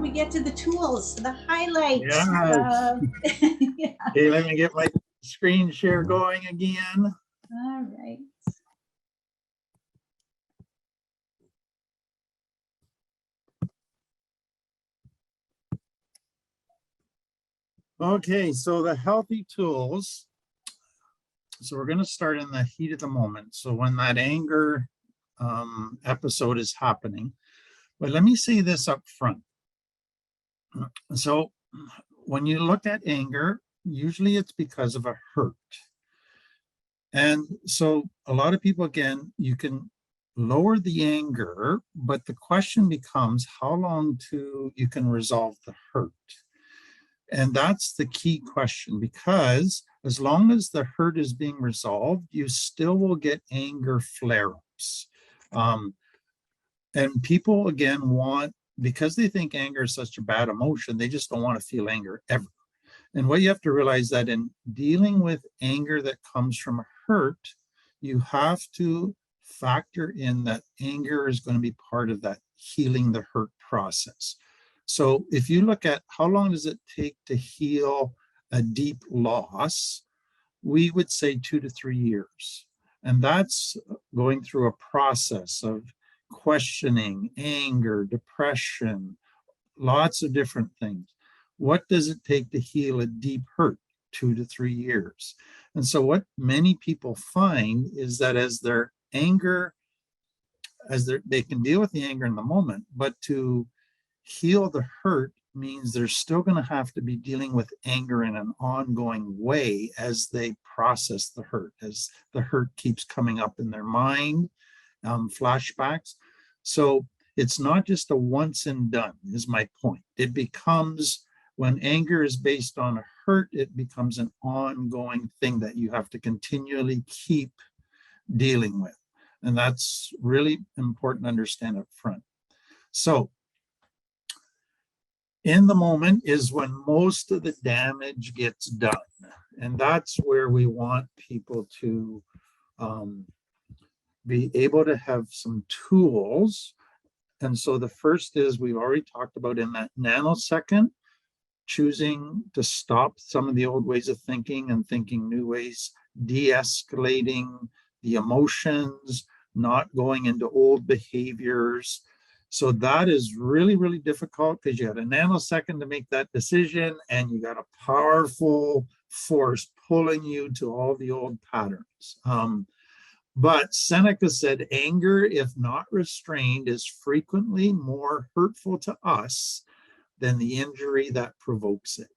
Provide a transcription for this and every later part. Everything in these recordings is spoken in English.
we get to the tools, the highlights. Yeah. Yeah. Okay, let me get my screen share going again. All right. Okay, so the healthy tools. So we're going to start in the heat of the moment. So when that anger episode is happening. But let me say this up front. So when you look at anger, usually it's because of a hurt. And so a lot of people, again, you can lower the anger, but the question becomes how long till you can resolve the hurt. And that's the key question, because as long as the hurt is being resolved, you still will get anger flare-ups. And people, again, because they think anger is such a bad emotion, they just don't want to feel anger ever. And what you have to realize that in dealing with anger that comes from a hurt, you have to factor in that anger is going to be part of that healing the hurt process. So if you look at how long does it take to heal a deep loss, we would say 2 to 3 years. And that's going through a process of questioning, anger, depression, lots of different things. What does it take to heal a deep hurt? 2 to 3 years. And so what many people find is that as their anger, they can deal with the anger in the moment, but to heal the hurt means they're still going to have to be dealing with anger in an ongoing way as they process the hurt, as the hurt keeps coming up in their mind, flashbacks. So it's not just a once and done, is my point. It becomes, when anger is based on a hurt, it becomes an ongoing thing that you have to continually keep dealing with. And that's really important to understand up front. So in the moment is when most of the damage gets done. And that's where we want people to be able to have some tools. And so the first is, we've already talked about in that nanosecond, choosing to stop some of the old ways of thinking and thinking new ways, de-escalating the emotions, not going into old behaviors. So that is really, really difficult because you had a nanosecond to make that decision and you got a powerful force pulling you to all the old patterns. But Seneca said, anger, if not restrained, is frequently more hurtful to us than the injury that provokes it.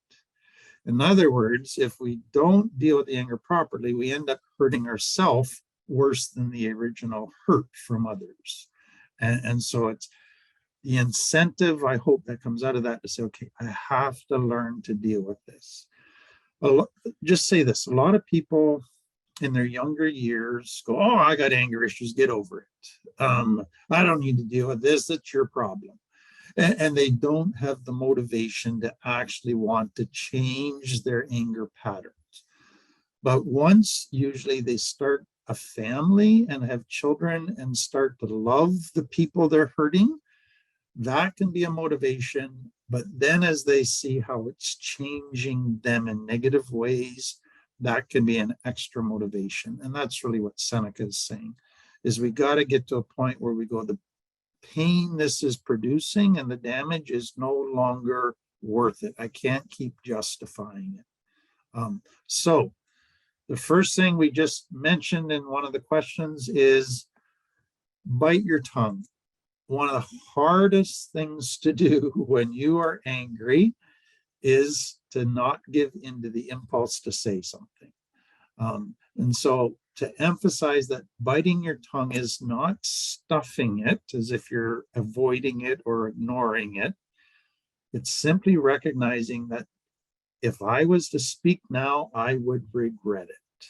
In other words, if we don't deal with the anger properly, we end up hurting ourselves worse than the original hurt from others. And so it's the incentive, I hope, that comes out of that to say, okay, I have to learn to deal with this. Just say this, a lot of people in their younger years go, oh, I got anger issues, get over it. I don't need to deal with this, that's your problem. And they don't have the motivation to actually want to change their anger patterns. But once usually they start a family and have children and start to love the people they're hurting, that can be a motivation. But then as they see how it's changing them in negative ways, that can be an extra motivation. And that's really what Seneca is saying, is we got to get to a point where we go, the pain this is producing and the damage is no longer worth it. I can't keep justifying it. So the first thing we just mentioned in one of the questions is bite your tongue. One of the hardest things to do when you are angry is to not give into the impulse to say something. And so to emphasize that biting your tongue is not stuffing it as if you're avoiding it or ignoring it. It's simply recognizing that if I was to speak now, I would regret it,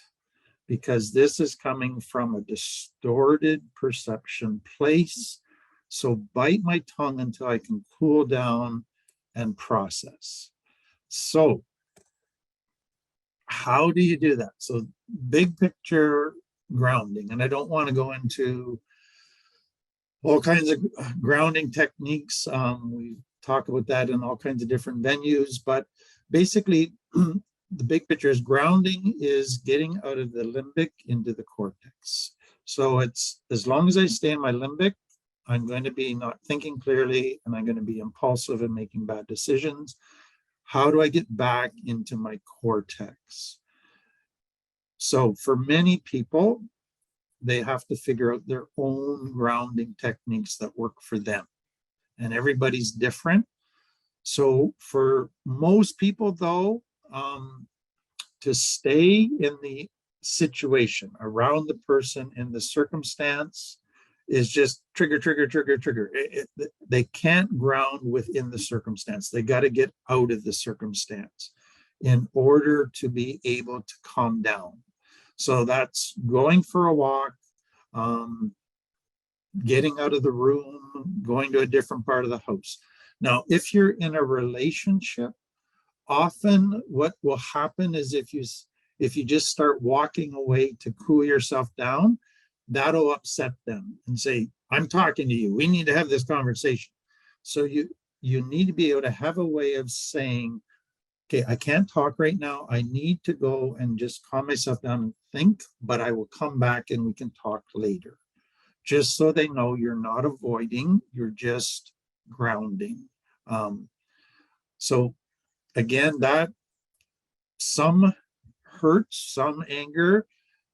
because this is coming from a distorted perception place. So bite my tongue until I can cool down and process. So how do you do that? So big picture grounding, and I don't want to go into all kinds of grounding techniques. We've talk about that in all kinds of different venues, but basically the big picture is grounding is getting out of the limbic into the cortex. So it's as long as I stay in my limbic, I'm going to be not thinking clearly and I'm going to be impulsive and making bad decisions. How do I get back into my cortex? So for many people, they have to figure out their own grounding techniques that work for them. And everybody's different. So for most people, though, to stay in the situation, around the person, in the circumstance, is just trigger, trigger, trigger, trigger. They can't ground within the circumstance. They got to get out of the circumstance in order to be able to calm down. So that's going for a walk, getting out of the room, going to a different part of the house. Now, if you're in a relationship, often what will happen is if you just start walking away to cool yourself down, that'll upset them and say, I'm talking to you. We need to have this conversation. So you need to be able to have a way of saying, okay, I can't talk right now. I need to go and just calm myself down and think, but I will come back and we can talk later. Just so they know you're not avoiding, you're just grounding. So again, that some hurts, some anger,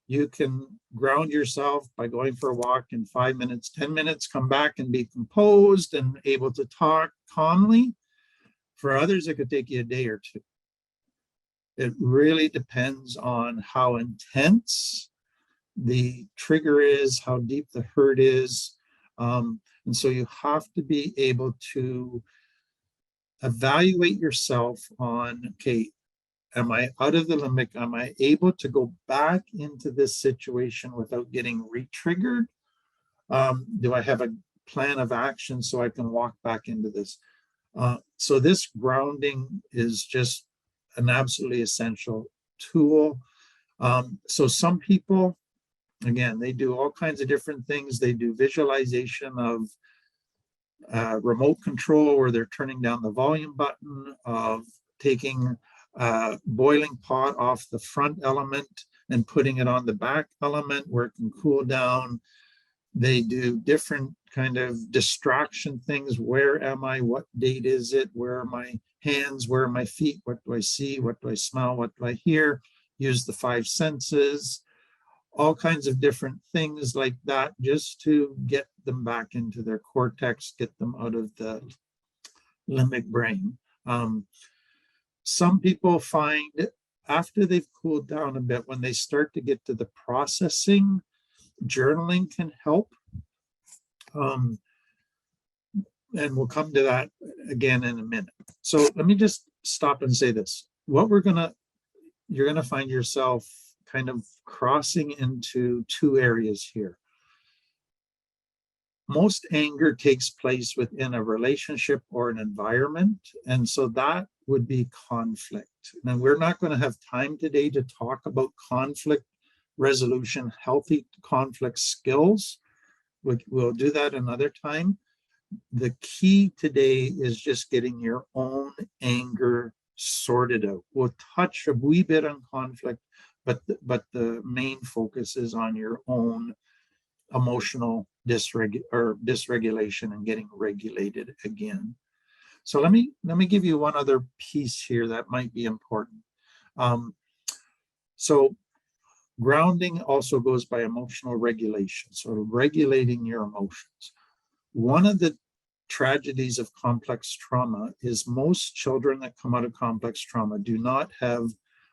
you can ground yourself by going for a walk in 5 minutes, 10 minutes, come back and be composed and able to talk calmly. For others, it could take you a day or two. It really depends on how intense the trigger is, how deep the hurt is. And so you have to be able to evaluate yourself on, okay, am I out of the limbic? Am I able to go back into this situation without getting re-triggered? Do I have a plan of action so I can walk back into this? So this grounding is just an absolutely essential tool. So some people, again, they do all kinds of different things. They do visualization of remote control where they're turning down the volume button, of taking a boiling pot off the front element and putting it on the back element where it can cool down. They do different kind of distraction things. Where am I? What date is it? Where are my hands? Where are my feet? What do I see? What do I smell? What do I hear? Use the 5 senses. All kinds of different things like that, just to get them back into their cortex, get them out of the limbic brain. Some people find after they've cooled down a bit, when they start to get to the processing, journaling can help. And we'll come to that again in a minute. So let me just stop and say this. You're gonna find yourself kind of crossing into 2 areas here. Most anger takes place within a relationship or an environment, and so that would be conflict. Now, we're not going to have time today to talk about conflict resolution, healthy conflict skills. We'll do that another time. The key today is just getting your own anger sorted out. We'll touch a wee bit on conflict, but the main focus is on your own emotional dysregulation and getting regulated again. So let me give you one other piece here that might be important. So grounding also goes by emotional regulation, so regulating your emotions. One of the tragedies of complex trauma is most children that come out of complex trauma do not have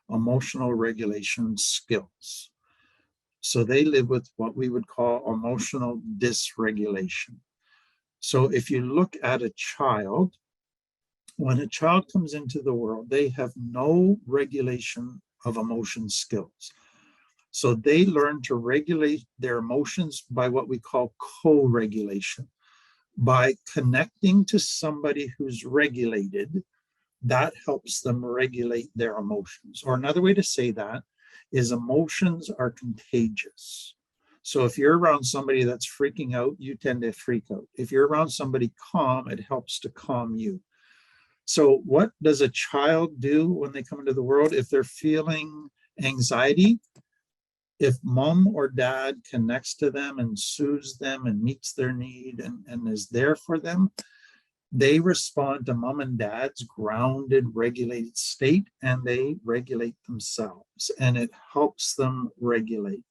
emotional regulation skills. So they live with what we would call emotional dysregulation. So if you look at a child, when a child comes into the world, they have no regulation of emotion skills. So they learn to regulate their emotions by what we call co-regulation. By connecting to somebody who's regulated, that helps them regulate their emotions. Or another way to say that is emotions are contagious. So if you're around somebody that's freaking out, you tend to freak out. If you're around somebody calm, it helps to calm you. So what does a child do when they come into the world? If they're feeling anxiety, if mom or dad connects to them and soothes them and meets their need and is there for them, they respond to mom and dad's grounded, regulated state, and they regulate themselves, and it helps them regulate.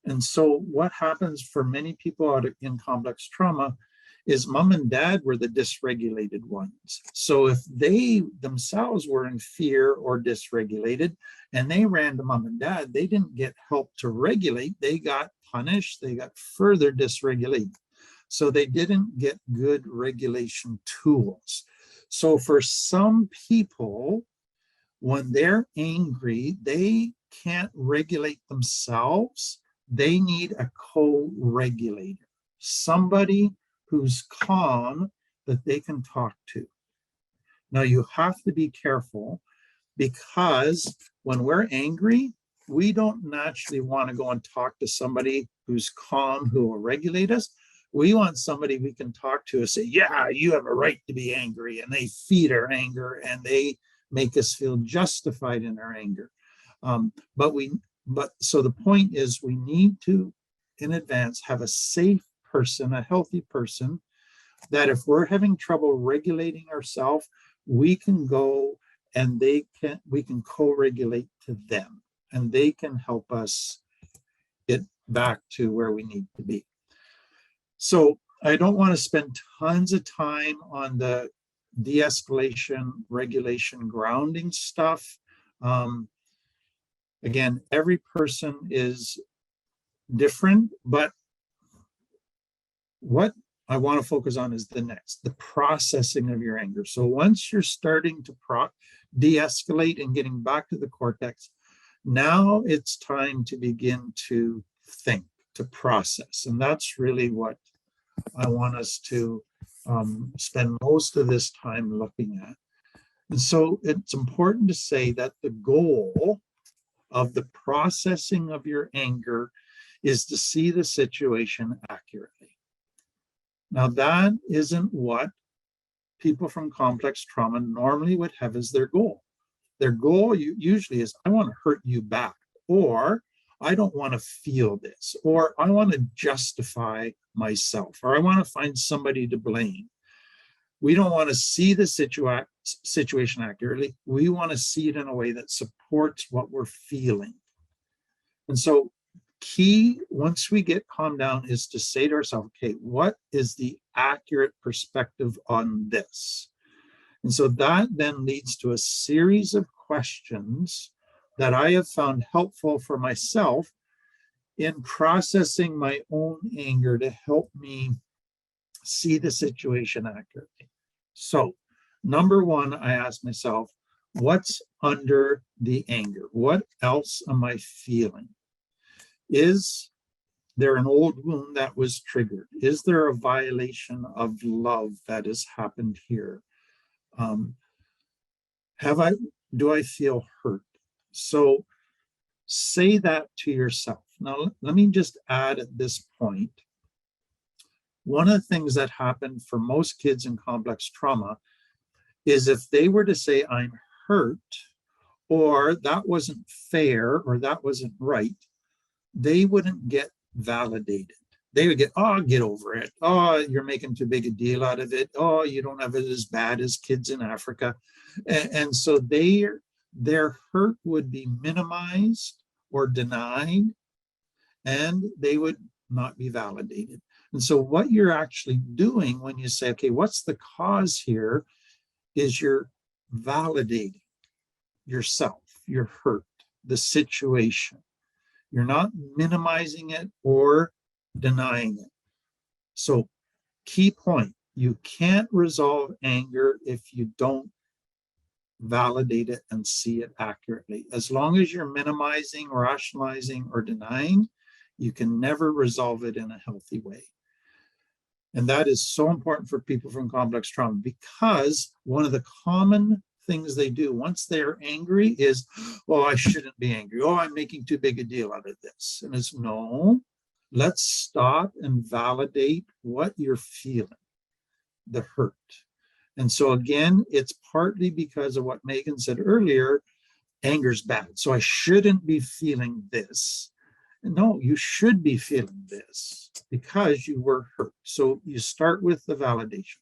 And so what happens for many people in complex trauma is mom and dad were the dysregulated ones. So if they themselves were in fear or dysregulated and they ran to mom and dad, they didn't get help to regulate. They got punished. They got further dysregulated. So they didn't get good regulation tools. So for some people, when they're angry, they can't regulate themselves. They need a co-regulator, somebody who's calm that they can talk to. Now you have to be careful because when we're angry, we don't naturally want to go and talk to somebody who's calm, who will regulate us. We want somebody we can talk to and say, yeah, you have a right to be angry. And they feed our anger and they make us feel justified in our anger. So the point is we need to, in advance, have a safe person, a healthy person, that if we're having trouble regulating ourselves, we can go and we can co-regulate to them and they can help us get back to where we need to be. So I don't want to spend tons of time on the de-escalation, regulation, grounding stuff. Again, every person is different, but what I want to focus on is the processing of your anger. So once you're starting to de-escalate and getting back to the cortex, now it's time to begin to think, to process. And that's really what I want us to spend most of this time looking at. And so it's important to say that the goal of the processing of your anger is to see the situation accurately. Now, that isn't what people from complex trauma normally would have as their goal. Their goal usually is, I want to hurt you back, or I don't want to feel this, or I want to justify myself, or I want to find somebody to blame. We don't want to see the situation accurately. We want to see it in a way that supports what we're feeling. And so key, once we get calmed down, is to say to ourselves, okay, what is the accurate perspective on this? And so that then leads to a series of questions that I have found helpful for myself in processing my own anger to help me see the situation accurately. So, number one, I ask myself, what's under the anger? What else am I feeling? Is there an old wound that was triggered? Is there a violation of love that has happened here? Do I feel hurt? So say that to yourself. Now, let me just add at this point, one of the things that happened for most kids in complex trauma is if they were to say, I'm hurt, or that wasn't fair, or that wasn't right, they wouldn't get validated. They would get, oh, get over it. Oh, you're making too big a deal out of it. Oh, you don't have it as bad as kids in Africa. And so their hurt would be minimized or denied, and they would not be validated. And so what you're actually doing when you say, okay, what's the cause here, is you're validating yourself, your hurt, the situation. You're not minimizing it or denying it. So key point, you can't resolve anger if you don't validate it and see it accurately. As long as you're minimizing, rationalizing, or denying, you can never resolve it in a healthy way. And that is so important for people from complex trauma, because one of the common things they do once they're angry is, oh, I shouldn't be angry. Oh, I'm making too big a deal out of this. And it's, no, let's stop and validate what you're feeling, the hurt. And so again, it's partly because of what Megan said earlier, anger's bad. So I shouldn't be feeling this. No, you should be feeling this because you were hurt. So you start with the validation.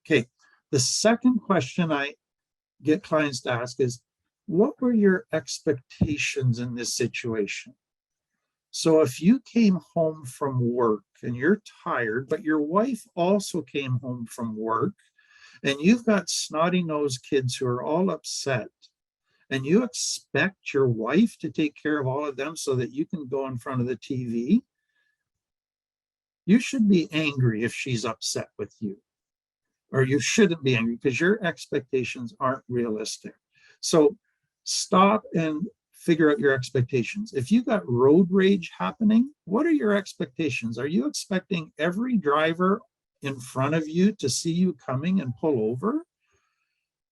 Okay, the second question I get clients to ask is, what were your expectations in this situation? So if you came home from work and you're tired, but your wife also came home from work, and you've got snotty-nosed kids who are all upset, and you expect your wife to take care of all of them so that you can go in front of the TV, you should be angry if she's upset with you. Or you shouldn't be angry because your expectations aren't realistic. So stop and figure out your expectations. If you got road rage happening, what are your expectations? Are you expecting every driver in front of you to see you coming and pull over?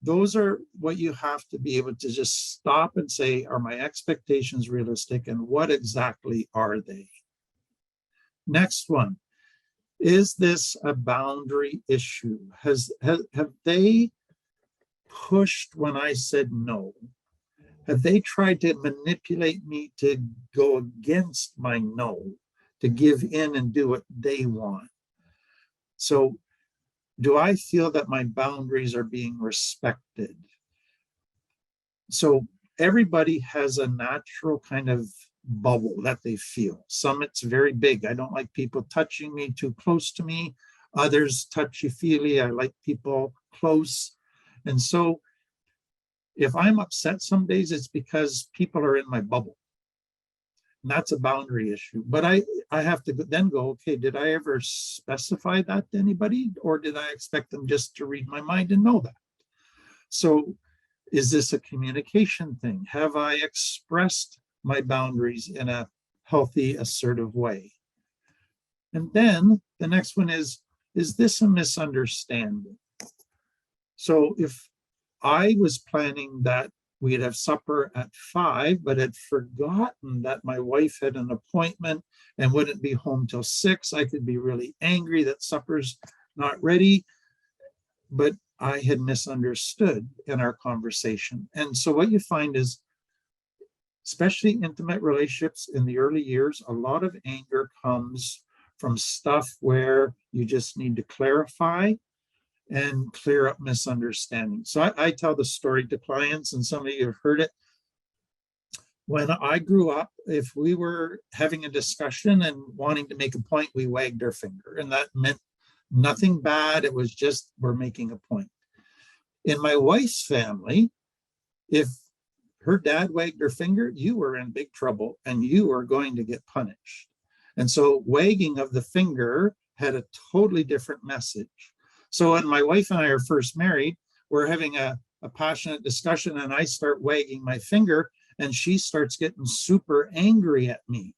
Those are what you have to be able to just stop and say, are my expectations realistic, and what exactly are they? Next one. Is this a boundary issue? Have they pushed when I said no? Have they tried to manipulate me to go against my no, to give in and do what they want? So do I feel that my boundaries are being respected? So everybody has a natural kind of bubble that they feel. Some it's very big. I don't like people touching me too close to me. Others touchy-feely. I like people close. And so if I'm upset some days, it's because people are in my bubble. And that's a boundary issue. But I have to then go, okay, did I ever specify that to anybody? Or did I expect them just to read my mind and know that? So is this a communication thing? Have I expressed my boundaries in a healthy, assertive way? And then the next one is this a misunderstanding? So if I was planning that we'd have supper at 5, but had forgotten that my wife had an appointment and wouldn't be home till 6, I could be really angry that supper's not ready, but I had misunderstood in our conversation. And so what you find is, especially intimate relationships in the early years, a lot of anger comes from stuff where you just need to clarify and clear up misunderstandings. So I tell the story to clients, and some of you have heard it. When I grew up, if we were having a discussion and wanting to make a point, we wagged our finger, and that meant nothing bad. It was just, we're making a point. In my wife's family, if her dad wagged her finger, you were in big trouble and you were going to get punished. And so wagging of the finger had a totally different message. So when my wife and I are first married, we're having a passionate discussion and I start wagging my finger and she starts getting super angry at me.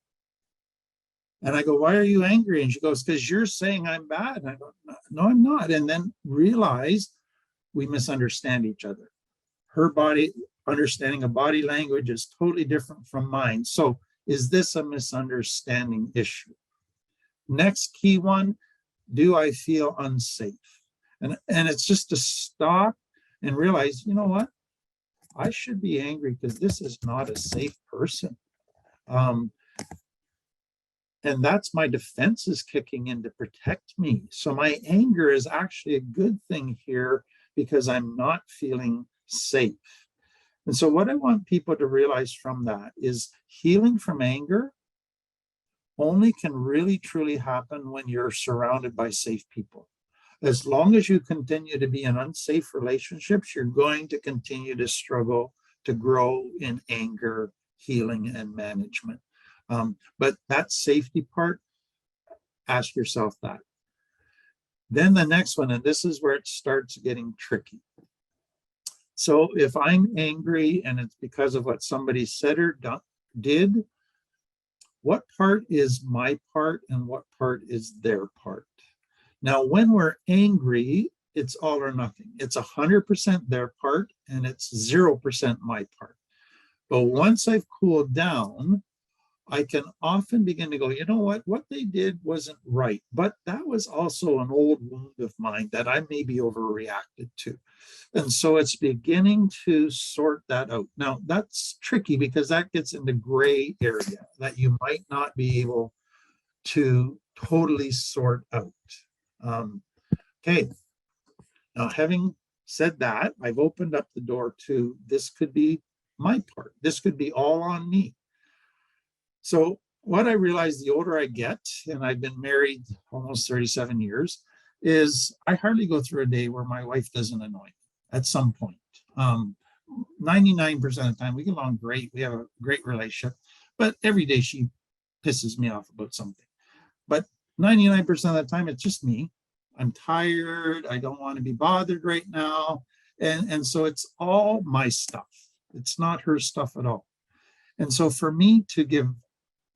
And I go, why are you angry? And she goes, because you're saying I'm bad. And I go, no, I'm not. And then realize we misunderstand each other. Her body understanding of body language is totally different from mine. So is this a misunderstanding issue? Next key one, do I feel unsafe? And it's just to stop and realize, you know what? I should be angry because this is not a safe person. And that's my defenses kicking in to protect me. So my anger is actually a good thing here because I'm not feeling safe. And so what I want people to realize from that is healing from anger only can really truly happen when you're surrounded by safe people. As long as you continue to be in unsafe relationships, you're going to continue to struggle to grow in anger, healing, and management. But that safety part, ask yourself that. Then the next one, and this is where it starts getting tricky. So if I'm angry and it's because of what somebody said or did, what part is my part and what part is their part? Now, when we're angry, it's all or nothing. It's 100% their part and it's 0% my part. But once I've cooled down, I can often begin to go, you know what they did wasn't right, but that was also an old wound of mine that I maybe overreacted to. And so it's beginning to sort that out. Now, that's tricky because that gets into gray area that you might not be able to totally sort out. Okay, now having said that, I've opened up the door to this could be my part. This could be all on me. So what I realize the older I get, and I've been married almost 37 years, is I hardly go through a day where my wife doesn't annoy me at some point. 99% of the time we get along great. We have a great relationship, but every day she pisses me off about something. But 99% of the time it's just me. I'm tired. I don't want to be bothered right now. And so it's all my stuff. It's not her stuff at all. And so for me to give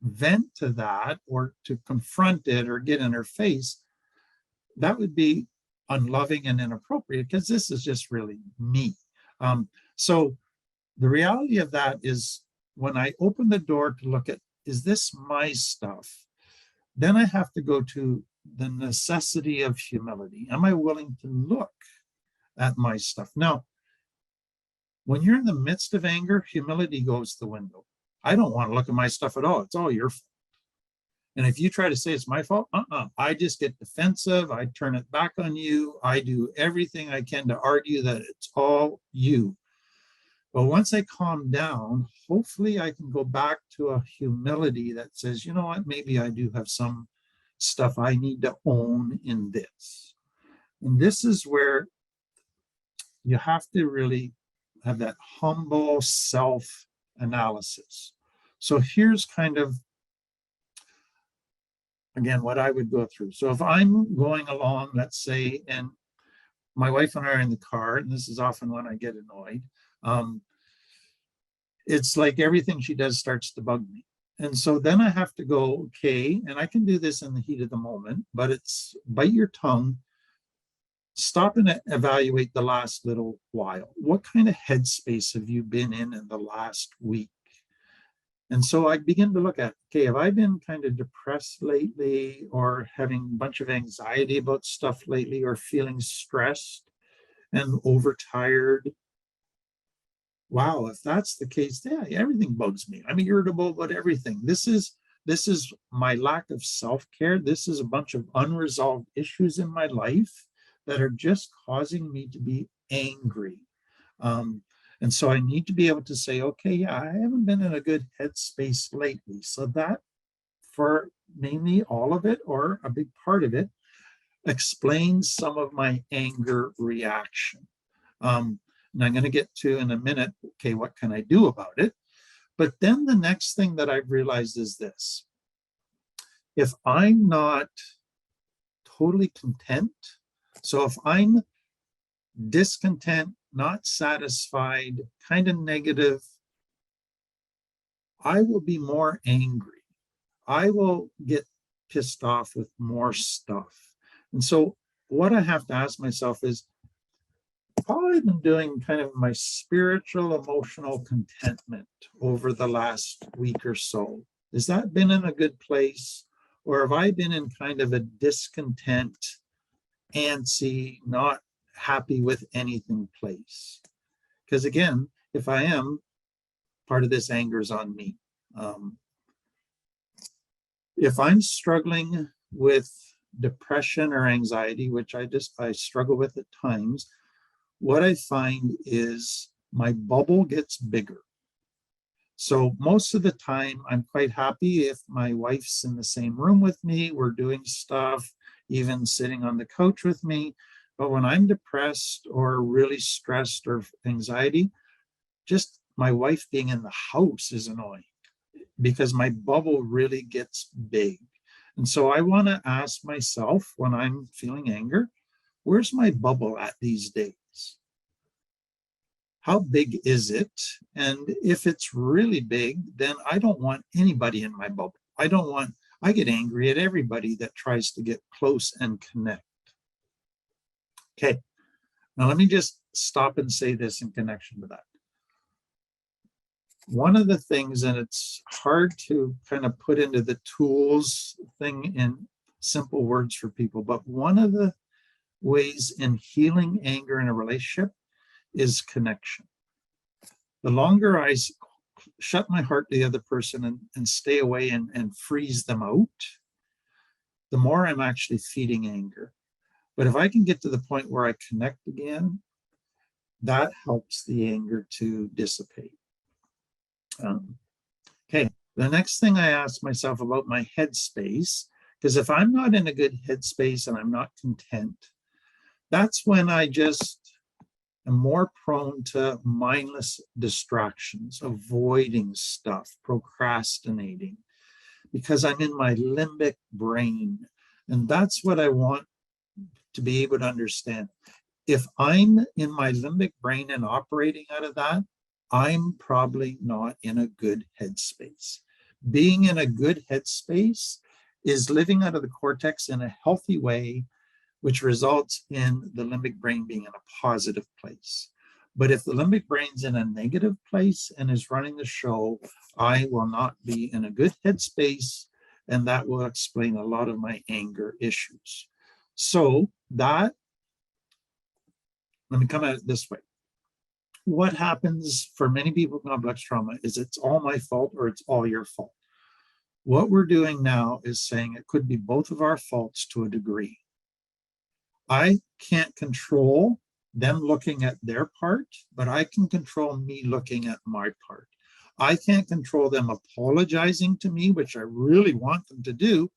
vent to that or to confront it or get in her face, that would be unloving and inappropriate because this is just really me. So the reality of that is when I open the door to look at, is this my stuff? Then I have to go to the necessity of humility. Am I willing to look at my stuff? Now, when you're in the midst of anger, humility goes the window. I don't want to look at my stuff at all. It's all your fault. And if you try to say it's my fault, I just get defensive. I turn it back on you. I do everything I can to argue that it's all you. But once I calm down, hopefully I can go back to a humility that says, you know what, maybe I do have some stuff I need to own in this. And this is where you have to really have that humble self-analysis. So here's kind of, again, what I would go through. So if I'm going along, let's say, and my wife and I are in the car, and this is often when I get annoyed, it's like everything she does starts to bug me. And so then I have to go, okay, and I can do this in the heat of the moment, but it's bite your tongue, stop and evaluate the last little while. What kind of headspace have you been in the last week? And so I begin to look at, okay, have I been kind of depressed lately or having a bunch of anxiety about stuff lately or feeling stressed and overtired? Wow, if that's the case, yeah, everything bugs me. I'm irritable about everything. This is my lack of self-care. This is a bunch of unresolved issues in my life that are just causing me to be angry. And so I need to be able to say, okay, yeah, I haven't been in a good headspace lately. So that, for mainly all of it or a big part of it, explains some of my anger reaction. And I'm going to get to in a minute, okay, what can I do about it? But then the next thing that I've realized is this. If I'm not totally content, so if I'm discontent, not satisfied, kind of negative, I will be more angry. I will get pissed off with more stuff. And so what I have to ask myself is, how I've been doing kind of my spiritual, emotional contentment over the last week or so. Has that been in a good place? Or have I been in kind of a discontent, antsy, not happy with anything place? Because again, if I am, part of this anger is on me. If I'm struggling with depression or anxiety, which I struggle with at times, what I find is my bubble gets bigger. So most of the time, I'm quite happy if my wife's in the same room with me, we're doing stuff, even sitting on the couch with me. But when I'm depressed or really stressed or anxiety, just my wife being in the house is annoying because my bubble really gets big. And so I want to ask myself when I'm feeling anger, where's my bubble at these days? How big is it? And if it's really big, then I don't want anybody in my bubble. I get angry at everybody that tries to get close and connect. Okay, now let me just stop and say this in connection with that. one of the things, and it's hard to kind of put into the tools thing in simple words for people, but one of the ways in healing anger in a relationship is connection. The longer I shut my heart to the other person and stay away and freeze them out, the more I'm actually feeding anger. But if I can get to the point where I connect again, that helps the anger to dissipate. Okay, the next thing I ask myself about my headspace, because if I'm not in a good headspace and I'm not content, that's when I just am more prone to mindless distractions, avoiding stuff, procrastinating, because I'm in my limbic brain. And that's what I want to be able to understand. If I'm in my limbic brain and operating out of that, I'm probably not in a good headspace. Being in a good headspace is living out of the cortex in a healthy way, which results in the limbic brain being in a positive place. But if the limbic brain's in a negative place and is running the show, I will not be in a good headspace, and that will explain a lot of my anger issues. So that, let me come at it this way. What happens for many people with complex trauma is it's all my fault or it's all your fault. What we're doing now is saying it could be both of our faults to a degree. I can't control them looking at their part, but I can control me looking at my part. I can't control them apologizing to me, which I really want them to do,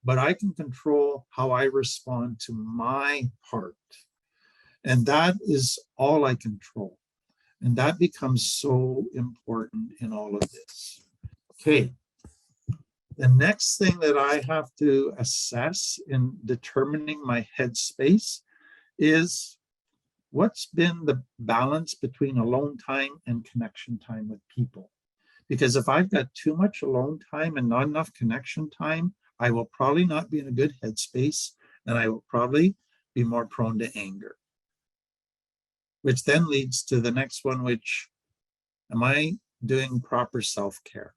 but I can control how I respond to my part. And that is all I control. And that becomes so important in all of this. Okay. The next thing that I have to assess in determining my headspace is what's been the balance between alone time and connection time with people. Because if I've got too much alone time and not enough connection time, I will probably not be in a good headspace, and I will probably be more prone to anger. Which then leads to the next one, which, am I doing proper self-care?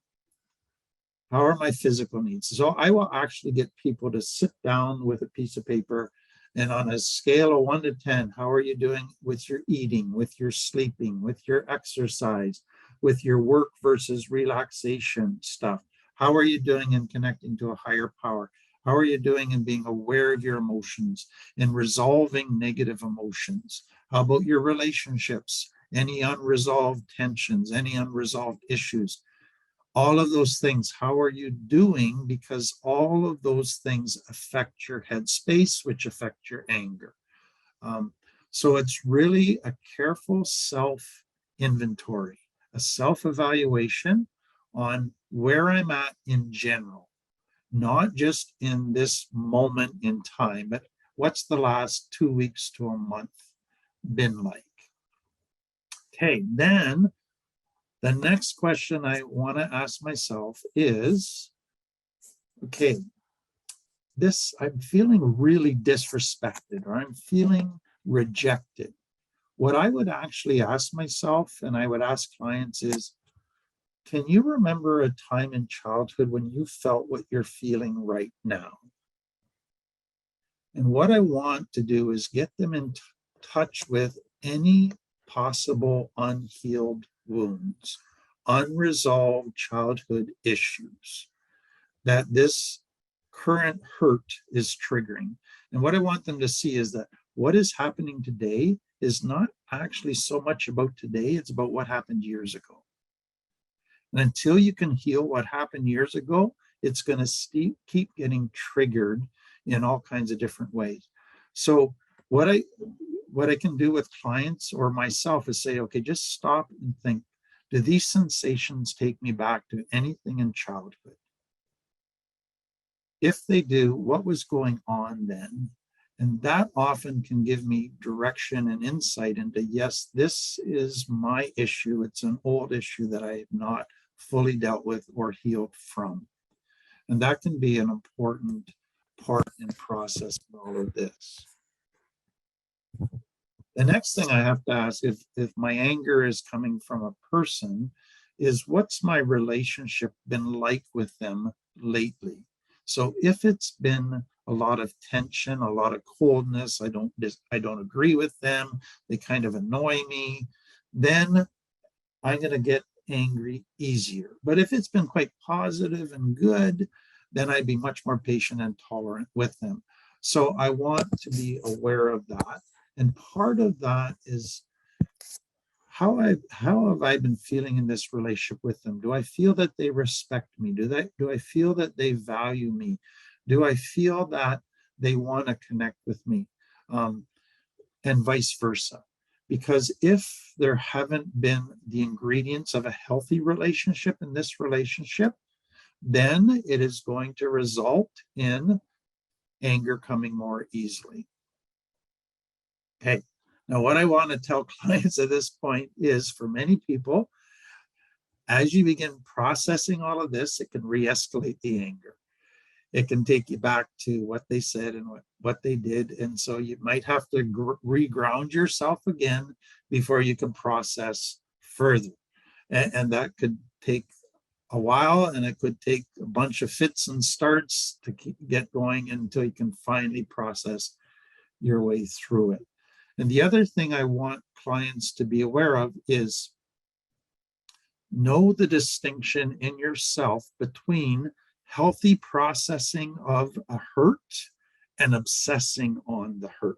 How are my physical needs? So I will actually get people to sit down with a piece of paper, and on a scale of 1 to 10, how are you doing with your eating, with your sleeping, with your exercise, with your work versus relaxation stuff? How are you doing in connecting to a higher power? How are you doing in being aware of your emotions, in resolving negative emotions? How about your relationships? Any unresolved tensions, any unresolved issues? All of those things, how are you doing? Because all of those things affect your headspace, which affect your anger. So it's really a careful self-inventory, a self-evaluation on where I'm at in general, not just in this moment in time, but what's the last 2 weeks to a month been like? Okay, then the next question I want to ask myself is, okay, I'm feeling really disrespected, or I'm feeling rejected. What I would actually ask myself, and I would ask clients, is, can you remember a time in childhood when you felt what you're feeling right now? And what I want to do is get them in touch with any possible unhealed wounds, unresolved childhood issues that this current hurt is triggering. And what I want them to see is that what is happening today is not actually so much about today, it's about what happened years ago. And until you can heal what happened years ago, it's going to keep getting triggered in all kinds of different ways. So what I can do with clients or myself is say, okay, just stop and think, do these sensations take me back to anything in childhood? If they do, what was going on then? And that often can give me direction and insight into, yes, this is my issue. It's an old issue that I have not fully dealt with or healed from. And that can be an important part and process in all of this. The next thing I have to ask, if my anger is coming from a person, is what's my relationship been like with them lately? So if it's been a lot of tension, a lot of coldness, I don't agree with them, they kind of annoy me, then I'm going to get angry easier. But if it's been quite positive and good, then I'd be much more patient and tolerant with them. So I want to be aware of that. And part of that is how have I been feeling in this relationship with them? Do I feel that they respect me? Do I feel that they value me? Do I feel that they want to connect with me? And vice versa. Because if there haven't been the ingredients of a healthy relationship in this relationship, then it is going to result in anger coming more easily. Okay. Now, what I want to tell clients at this point is, for many people, as you begin processing all of this, it can re-escalate the anger. It can take you back to what they said and what they did. And so you might have to re-ground yourself again before you can process further. And that could take a while, and it could take a bunch of fits and starts to get going until you can finally process your way through it. And the other thing I want clients to be aware of is know the distinction in yourself between healthy processing of a hurt and obsessing on the hurt,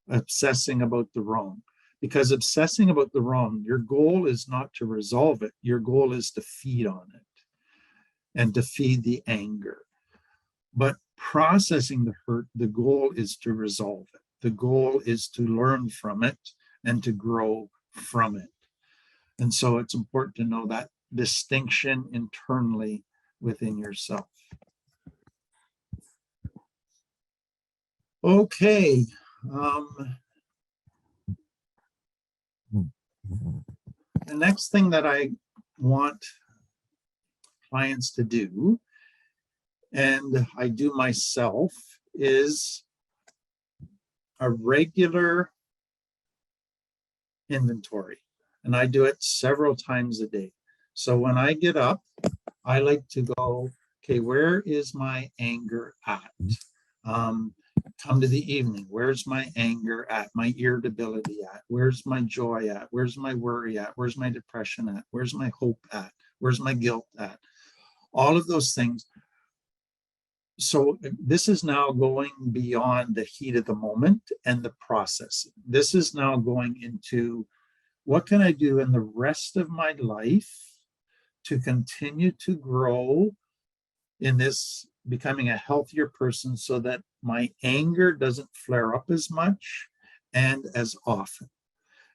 obsessing about the wrong. Because obsessing about the wrong, your goal is not to resolve it. Your goal is to feed on it and to feed the anger. But processing the hurt, the goal is to resolve it. The goal is to learn from it and to grow from it. And so it's important to know that distinction internally within yourself. Okay. The next thing that I want clients to do, and I do myself, is a regular inventory. And I do it several times a day. So when I get up, I like to go, okay, where is my anger at? Come to the evening, where's my anger at? My irritability at? Where's my joy at? Where's my worry at? Where's my depression at? Where's my hope at? Where's my guilt at? All of those things. So this is now going beyond the heat of the moment and the processing. This is now going into, what can I do in the rest of my life to continue to grow in this, becoming a healthier person, so that my anger doesn't flare up as much and as often.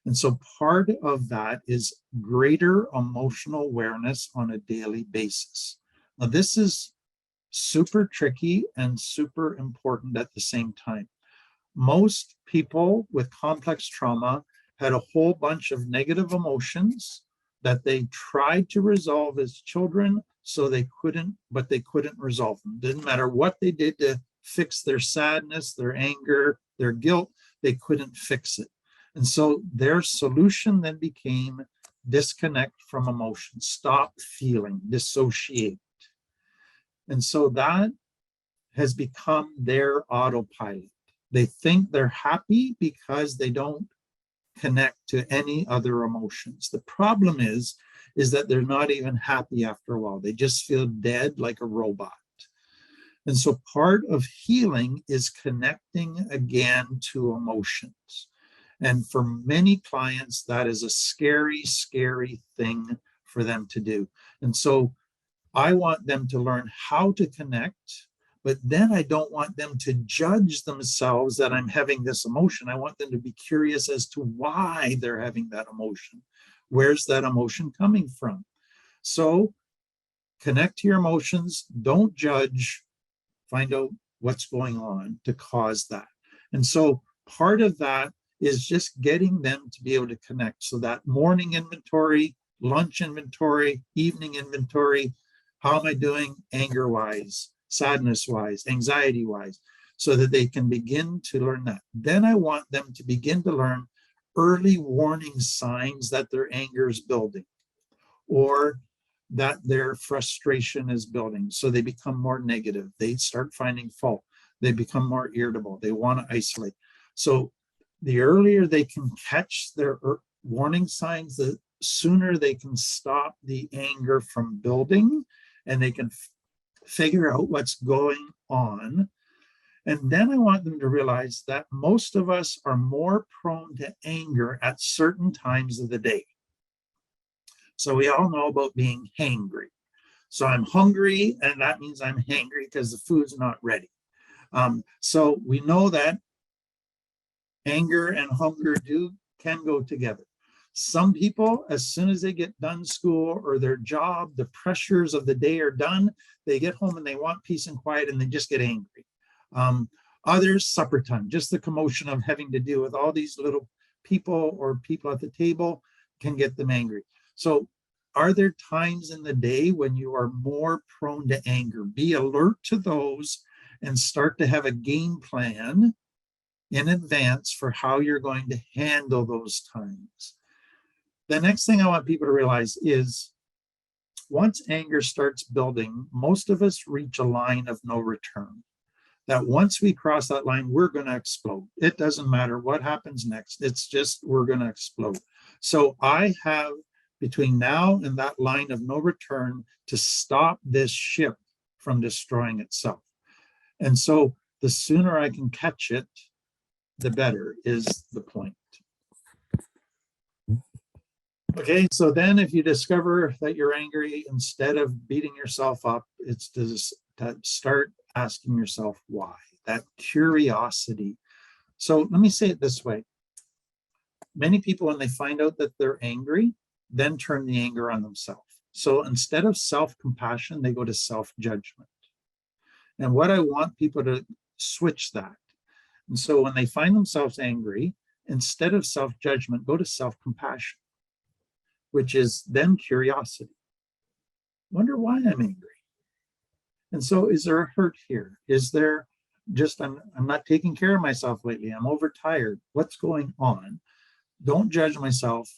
And so part of that is greater emotional awareness on a daily basis. Now, this is super tricky and super important at the same time. Most people with complex trauma had a whole bunch of negative emotions that they tried to resolve as children, but they couldn't resolve them. Didn't matter what they did to fix their sadness, their anger, their guilt, they couldn't fix it. And so their solution then became disconnect from emotion, stop feeling, dissociate. And so that has become their autopilot. They think they're happy because they don't connect to any other emotions. The problem is that they're not even happy after a while. They just feel dead like a robot. And so part of healing is connecting again to emotions. And for many clients, that is a scary, scary thing for them to do. And so I want them to learn how to connect, but then I don't want them to judge themselves that I'm having this emotion. I want them to be curious as to why they're having that emotion. Where's that emotion coming from? So connect to your emotions, don't judge, find out what's going on to cause that. And so part of that is just getting them to be able to connect. So that morning inventory, lunch inventory, evening inventory, how am I doing anger-wise, sadness-wise, anxiety-wise, so that they can begin to learn that. Then I want them to begin to learn early warning signs that their anger is building. or that their frustration is building. So they become more negative. They start finding fault. They become more irritable. They want to isolate. So the earlier they can catch their warning signs, the sooner they can stop the anger from building, and they can figure out what's going on. And then I want them to realize that most of us are more prone to anger at certain times of the day. So we all know about being hangry. So I'm hungry, and that means I'm hangry because the food's not ready. So we know that anger and hunger can go together. Some people, as soon as they get done school or their job, the pressures of the day are done, they get home and they want peace and quiet, and they just get angry. Others, supper time, just the commotion of having to deal with all these little people or people at the table can get them angry. So are there times in the day when you are more prone to anger? Be alert to those and start to have a game plan in advance for how you're going to handle those times. The next thing I want people to realize is once anger starts building, most of us reach a line of no return. That once we cross that line, we're going to explode. It doesn't matter what happens next. It's just we're going to explode. So I have between now and that line of no return to stop this ship from destroying itself. And so the sooner I can catch it, the better is the point. Okay, so then if you discover that you're angry, instead of beating yourself up, it's to start asking yourself why, that curiosity. So let me say it this way. Many people, when they find out that they're angry, then turn the anger on themselves. So instead of self-compassion, they go to self-judgment. And what I want people to switch that. And so when they find themselves angry, instead of self-judgment, go to self-compassion, which is then curiosity. Wonder why I'm angry. And so is there a hurt here? Is there just, I'm not taking care of myself lately. I'm overtired. What's going on? Don't judge myself.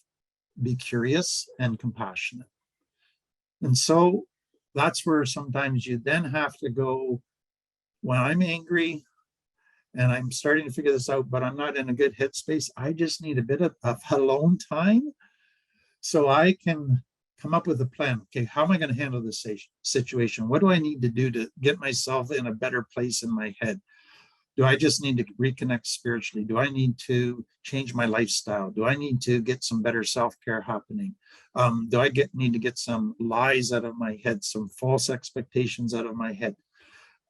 Be curious and compassionate. And so that's where sometimes you then have to go, when I'm angry and I'm starting to figure this out, but I'm not in a good headspace, I just need a bit of alone time so I can come up with a plan. Okay, how am I going to handle this situation? What do I need to do to get myself in a better place in my head? Do I just need to reconnect spiritually? Do I need to change my lifestyle? Do I need to get some better self-care happening? Do I need to get some lies out of my head, some false expectations out of my head?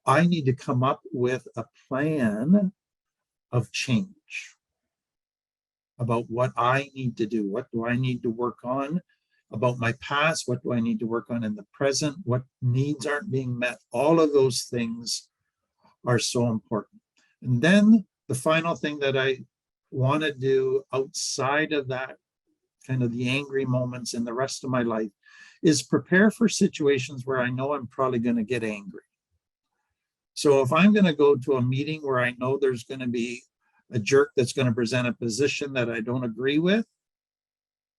I need to come up with a plan of change about what I need to do. What do I need to work on about my past? What do I need to work on in the present? What needs aren't being met? All of those things are so important. And then the final thing that I want to do outside of that, kind of the angry moments in the rest of my life, is prepare for situations where I know I'm probably going to get angry. So if I'm going to go to a meeting where I know there's going to be a jerk that's going to present a position that I don't agree with,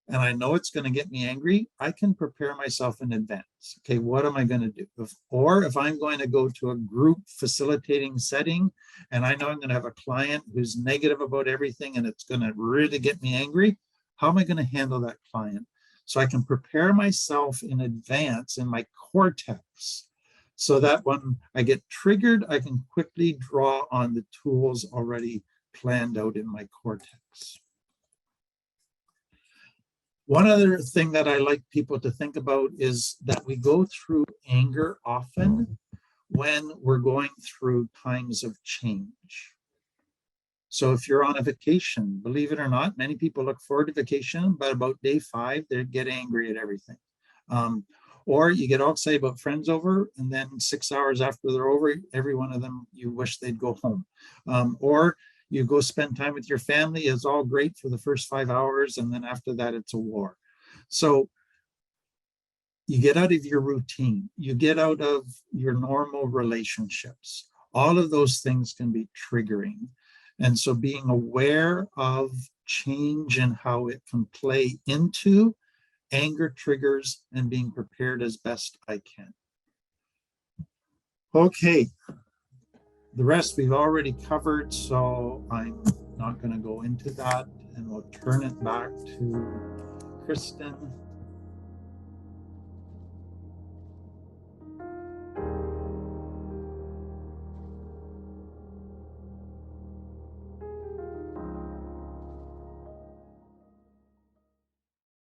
and I know it's going to get me angry, I can prepare myself in advance. Okay, what am I going to do? Or if I'm going to go to a group facilitating setting, and I know I'm going to have a client who's negative about everything and it's going to really get me angry, how am I going to handle that client? So I can prepare myself in advance in my cortex so that when I get triggered, I can quickly draw on the tools already planned out in my cortex. One other thing that I like people to think about is that we go through anger often when we're going through times of change. So if you're on a vacation, believe it or not, many people look forward to vacation, but about day 5, they get angry at everything. Or you get all excited about friends over, and then 6 hours after they're over, every one of them, you wish they'd go home. Or you go spend time with your family, it's all great for the first 5 hours, and then after that, it's a war. So you get out of your routine, you get out of your normal relationships. All of those things can be triggering. And so being aware of change and how it can play into anger triggers, and being prepared as best I can. Okay, the rest we've already covered, so I'm not going to go into that, and we'll turn it back to Kristen.